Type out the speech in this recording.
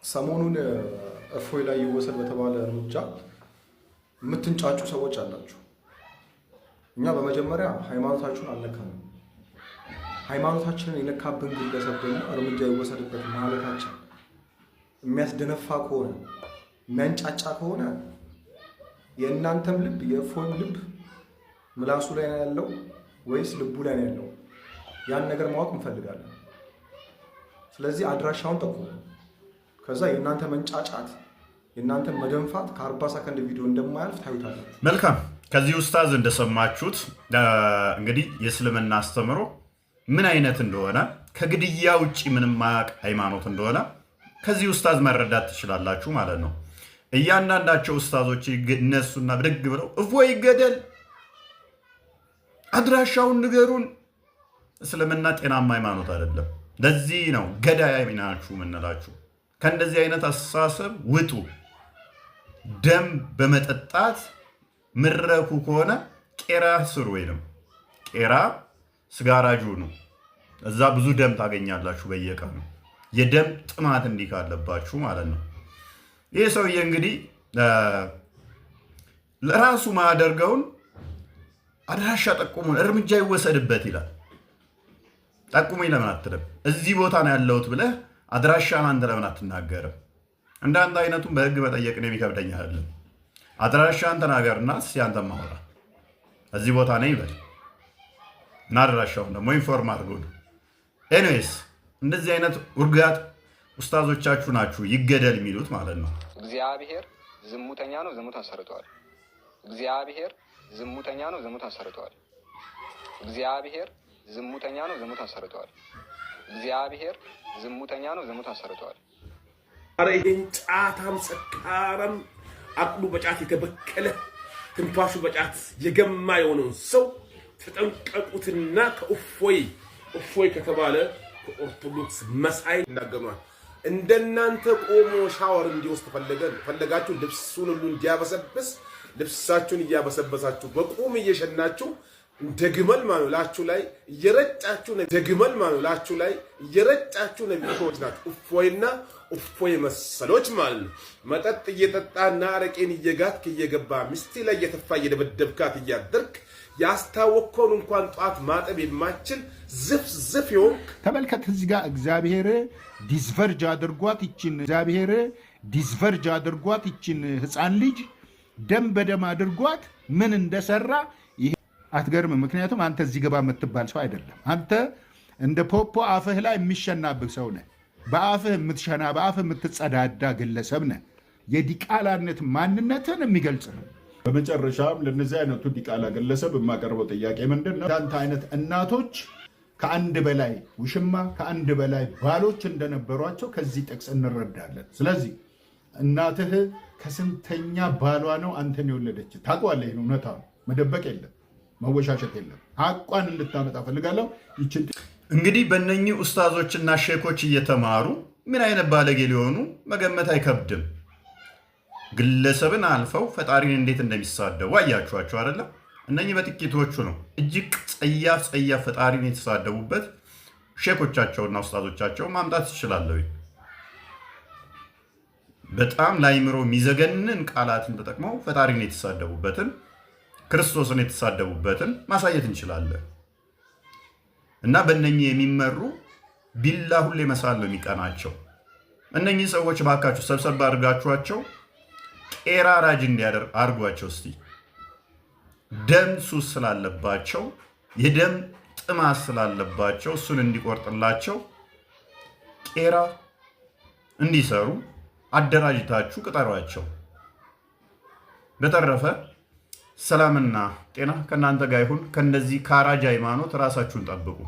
ሰሞኑን እፎይ ላይ ይወሰድ በተባለ እርምጃ የምትንጫጩ ሰዎች አላችሁ። እኛ በመጀመሪያ ሃይማኖታችሁን አልነካንም። ሃይማኖታችንን የነካብን ግለሰብ ደግሞ እርምጃ ይወሰድበት ማለታችን የሚያስደነፋ ከሆነ የሚያንጫጫ ከሆነ የእናንተም ልብ የእፎይም ልብ ምላሱ ላይ ነው ያለው ወይስ ልቡ ላይ ነው ያለው? ያን ነገር ማወቅ እንፈልጋለን። ስለዚህ አድራሻውን ጠቁሙ። ከዛ የእናንተ መንጫጫት የእናንተ መደንፋት ከ40 ሰከንድ ቪዲዮ እንደማያልፍ ታዩታላችሁ። መልካም። ከዚህ ኡስታዝ እንደሰማችሁት እንግዲህ የእስልምና አስተምሮ ምን አይነት እንደሆነ ከግድያ ውጪ ምንም ማያውቅ ሃይማኖት እንደሆነ ከዚህ ኡስታዝ መረዳት ትችላላችሁ ማለት ነው። እያንዳንዳቸው ኡስታዞች እነሱና ብድግ ብለው እፎይ ይገደል፣ አድራሻውን ንገሩን። እስልምና ጤናማ ሃይማኖት አይደለም። ለዚህ ነው ገዳይ ናችሁ የምንላችሁ። ከእንደዚህ አይነት አስተሳሰብ ውጡ። ደም በመጠጣት ምረኩ ከሆነ ቄራ ስሩ፣ ወይንም ቄራ ስጋራጁ ነው። እዛ ብዙ ደም ታገኛላችሁ በየቀኑ የደም ጥማት እንዲህ ካለባችሁ ማለት ነው። ይህ ሰውዬ እንግዲህ ለራሱ ማያደርገውን አድራሻ ጠቁሙን፣ እርምጃ ይወሰድበት ይላል። ጠቁሙኝ ለምን አትልም? እዚህ ቦታ ነው ያለሁት ብለህ አድራሻን አንተ ለምን አትናገርም? እንዳንተ አይነቱን በህግ መጠየቅ ነው የሚከብደኝ አይደለም። አድራሻን ተናገርና ሲያንተ ማውራ እዚህ ቦታ ነኝ ይበል እና አድራሻውን ደግሞ ኢንፎርም አድርጉ። ኤኒዌይስ እንደዚህ አይነት ውርጋት ኡስታዞቻችሁ ናችሁ ይገደል የሚሉት ማለት ነው። እግዚአብሔር ዝሙተኛ ነው፣ ዝሙት አሰርቷል። እግዚአብሔር ዝሙተኛ ነው፣ ዝሙት አሰርቷል። እግዚአብሔር ዝሙተኛ ነው፣ ዝሙት አሰርቷል። እግዚአብሔር ዝሙተኛ ነው፣ ዝሙት አሰርቷል። አረ ይሄን ጫታም ሰካራም አቅሉ በጫት የተበከለ ትንፋሹ በጫት የገማ የሆነውን ሰው ተጠንቀቁትና ከእፎይ ከተባለ ከኦርቶዶክስ መሳይ እናገኗል። እንደናንተ ቆሞ ሻወር እንዲወስድ ፈለጋችሁ ልብሱን ሁሉ እንዲያበሰብስ ልብሳችሁን እያበሰበሳችሁ በቁም እየሸናችሁ ደግመል ማኑላችሁ ላይ እየረጫችሁ ደግመል ማኑላችሁ ላይ እየረጫችሁ ነብዮች ናት። እፎይና እፎይ መሰሎች ማለት ነው። መጠጥ እየጠጣና አረቄን እየጋትክ እየገባ ሚስቲ ላይ እየተፋ እየደበደብካት እያደርክ ያስታወቅከውን እንኳን ጧት ማጠብ የማችል ዝፍ ይሆን ተመልከት። እዚህ ጋር እግዚአብሔር ዲስቨርጅ አድርጓት ይችን ህፃን ልጅ ደም በደም አድርጓት ምን እንደሰራ አትገርም? ምክንያቱም አንተ እዚህ ገባ የምትባል ሰው አይደለም። አንተ እንደ ፖፖ አፍህ ላይ የሚሸናብህ ሰው ነህ። በአፍህ የምትሸና በአፍህ የምትጸዳዳ ግለሰብ ነህ። የዲቃላነት ማንነትን የሚገልጽ ነው። በመጨረሻም ለነዚህ አይነቱ ዲቃላ ግለሰብ የማቀርበው ጥያቄ ምንድን ነው? አንተ አይነት እናቶች ከአንድ በላይ ውሽማ ከአንድ በላይ ባሎች እንደነበሯቸው ከዚህ ጥቅስ እንረዳለን። ስለዚህ እናትህ ከስንተኛ ባሏ ነው አንተን የወለደች? ታውቀዋለህ። ይህን እውነታ መደበቅ የለም መወሻሸት የለም። ሐቋን እንድታመጣ ፈልጋለሁ። ይችን እንግዲህ በእነኚህ ኡስታዞችና ሼኮች እየተማሩ ምን አይነት ባለጌ ሊሆኑ መገመት አይከብድም። ግለሰብን አልፈው ፈጣሪን እንዴት እንደሚሳደቡ አያችኋቸው አይደለም? እነኚህ በጥቂቶቹ ነው። እጅግ ጸያፍ ፈጣሪን የተሳደቡበት ሼኮቻቸውና ኡስታዞቻቸው ማምጣት ይችላለሁ። በጣም ላይምሮ የሚዘገንን ቃላትን ተጠቅመው ፈጣሪን የተሳደቡበትን ክርስቶስን የተሳደቡበትን ማሳየት እንችላለን። እና በእነኚህ የሚመሩ ቢላ ሁሌ መሳል ነው የሚቀናቸው። እነኚህ ሰዎች ባካችሁ ሰብሰብ አድርጋችኋቸው ቄራ ራጅ አድርጓቸው። እስቲ ደም ሱስ ስላለባቸው የደም ጥማት ስላለባቸው እሱን እንዲቆርጥላቸው ቄራ እንዲሰሩ አደራጅታችሁ ቅጠሯቸው። በተረፈ ሰላምና ጤና ከእናንተ ጋር ይሁን። ከእንደዚህ ከአራጅ ሃይማኖት ራሳችሁን ጠብቁ።